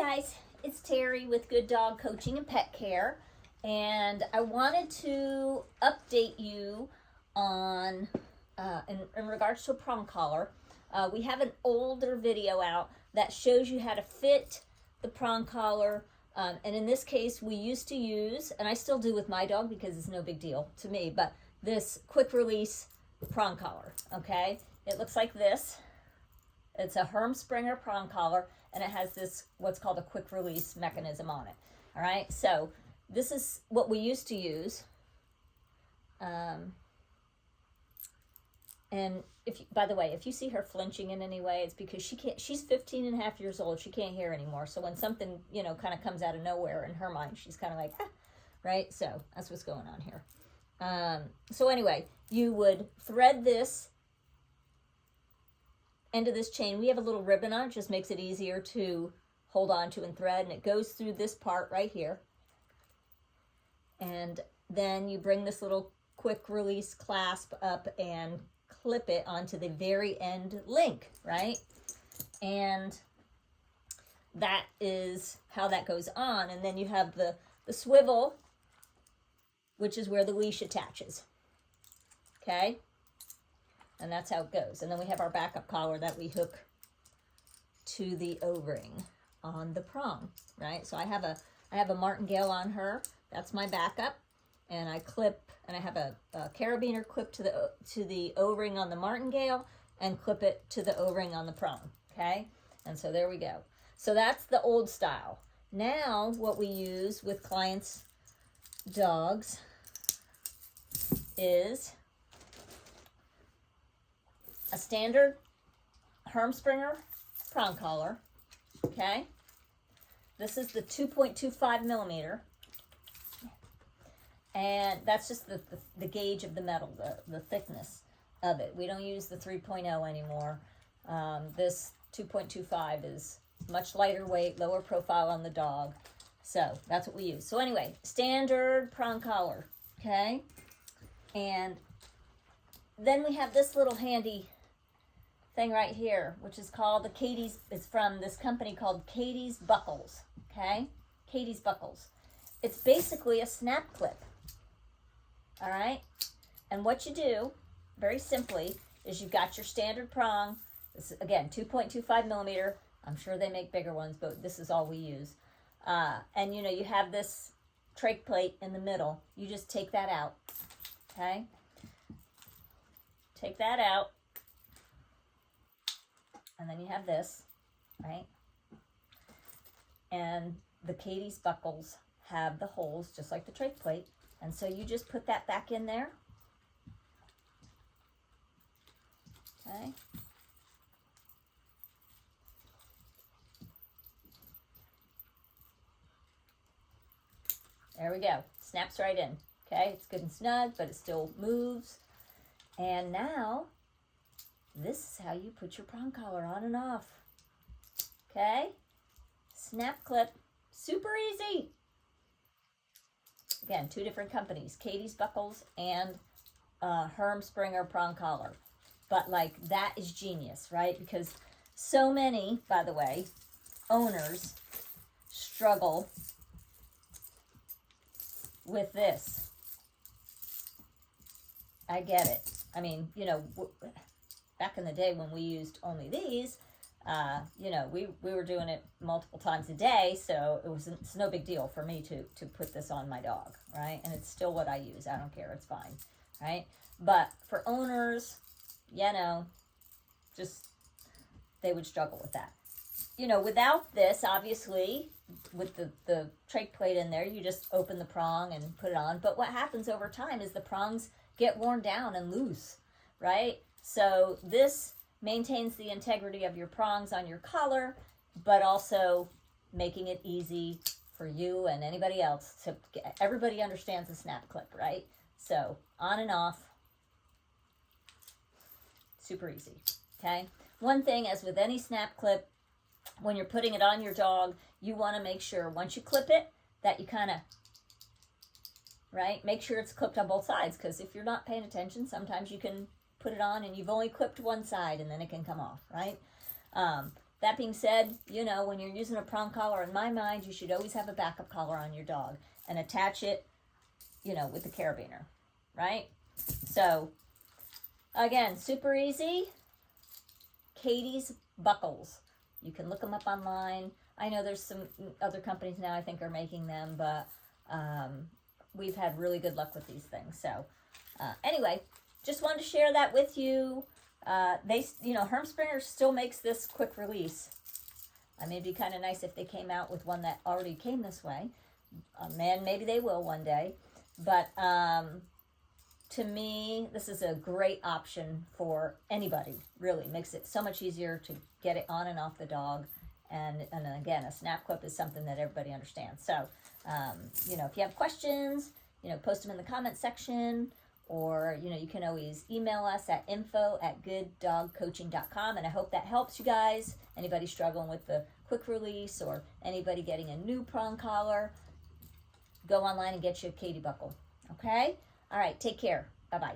guys, it's Terry with Good Dog Coaching and Pet Care, and I wanted to update you on in regards to a prong collar. We have an older video out that shows you how to fit the prong collar, and in this case we used to use, and I still do with my dog because it's no big deal to me, but this quick release prong collar. Okay, it looks like this. It's a Hermspringer prong collar, and it has this what's called a quick release mechanism on it. All right, so this is what we used to use. And if you, by the way, if you see her flinching in any way, it's because she can't. She's 15 and a half years old. She can't hear anymore. So when something kind of comes out of nowhere in her mind, she's kind of like, ah, right. So that's what's going on here. So anyway, you would thread this end of this chain. We have a little ribbon on it, just makes it easier to hold on to and thread, and it goes through this part right here. And then you bring this little quick release clasp up and clip it onto the very end link, right? And that is how that goes on. And then you have the swivel, which is where the leash attaches. Okay? And that's how it goes. And then we have our backup collar that we hook to the O-ring on the prong, right? So I have a martingale on her. That's my backup. And I clip, and I have a carabiner clip to the O-ring on the martingale and clip it to the O-ring on the prong, okay? And so there we go. So that's the old style. Now what we use with clients' dogs is a standard Hermspringer prong collar, okay? This is the 2.25 millimeter, and that's just the gauge of the metal, the thickness of it. We don't use the 3.0 anymore. This 2.25 is much lighter weight, lower profile on the dog, so that's what we use. So anyway, standard prong collar, okay? And then we have this little handy thing right here, which is called the Katie's. It's from this company called Katie's Buckles, okay? Katie's Buckles. It's basically a snap clip, all right? And what you do, very simply, is you've got your standard prong. This is, again, 2.25 millimeter. I'm sure they make bigger ones, but this is all we use. And you have this trach plate in the middle. You just take that out, okay? Take that out. And then you have this, right? And the Katie's Buckles have the holes just like the trach plate. And so you just put that back in there. Okay. There we go. Snaps right in. Okay, it's good and snug, but it still moves. And now this is how you put your prong collar on and off. Okay? Snap clip. Super easy. Again, two different companies, Katie's Buckles and Hermspringer prong collar. But like, that is genius, right? Because so many, by the way, owners struggle with this. I get it. I mean, back in the day when we used only these, we were doing it multiple times a day, so it's no big deal for me to put this on my dog, right? And it's still what I use. I don't care. It's fine, right? But for owners, just they would struggle with that. Without this, obviously, with the trach plate in there, you just open the prong and put it on. But what happens over time is the prongs get worn down and loose, right? So this maintains the integrity of your prongs on your collar, but also making it easy for you and anybody else to get. Everybody understands the snap clip, right? So on and off, super easy, okay? One thing, as with any snap clip, when you're putting it on your dog, you want to make sure once you clip it that you kind of, right, make sure it's clipped on both sides, because if you're not paying attention, sometimes you can put it on and you've only clipped one side and then it can come off, right? that being said, you know, when you're using a prong collar, in my mind, you should always have a backup collar on your dog and attach it, you know, with the carabiner, right? So, again, super easy. Katie's Buckles. You can look them up online. I know there's some other companies now I think are making them, but we've had really good luck with these things. So, anyway, just wanted to share that with you. Hermspringer still makes this quick release. I mean, it'd be kind of nice if they came out with one that already came this way. Man, maybe they will one day. But to me, this is a great option for anybody, really. Makes it so much easier to get it on and off the dog. And again, a snap clip is something that everybody understands. So, if you have questions, post them in the comment section. Or, you can always email us at info@gooddogcoaching.com. And I hope that helps you guys. Anybody struggling with the quick release or anybody getting a new prong collar, go online and get you a Katie buckle. Okay? All right, take care. Bye-bye.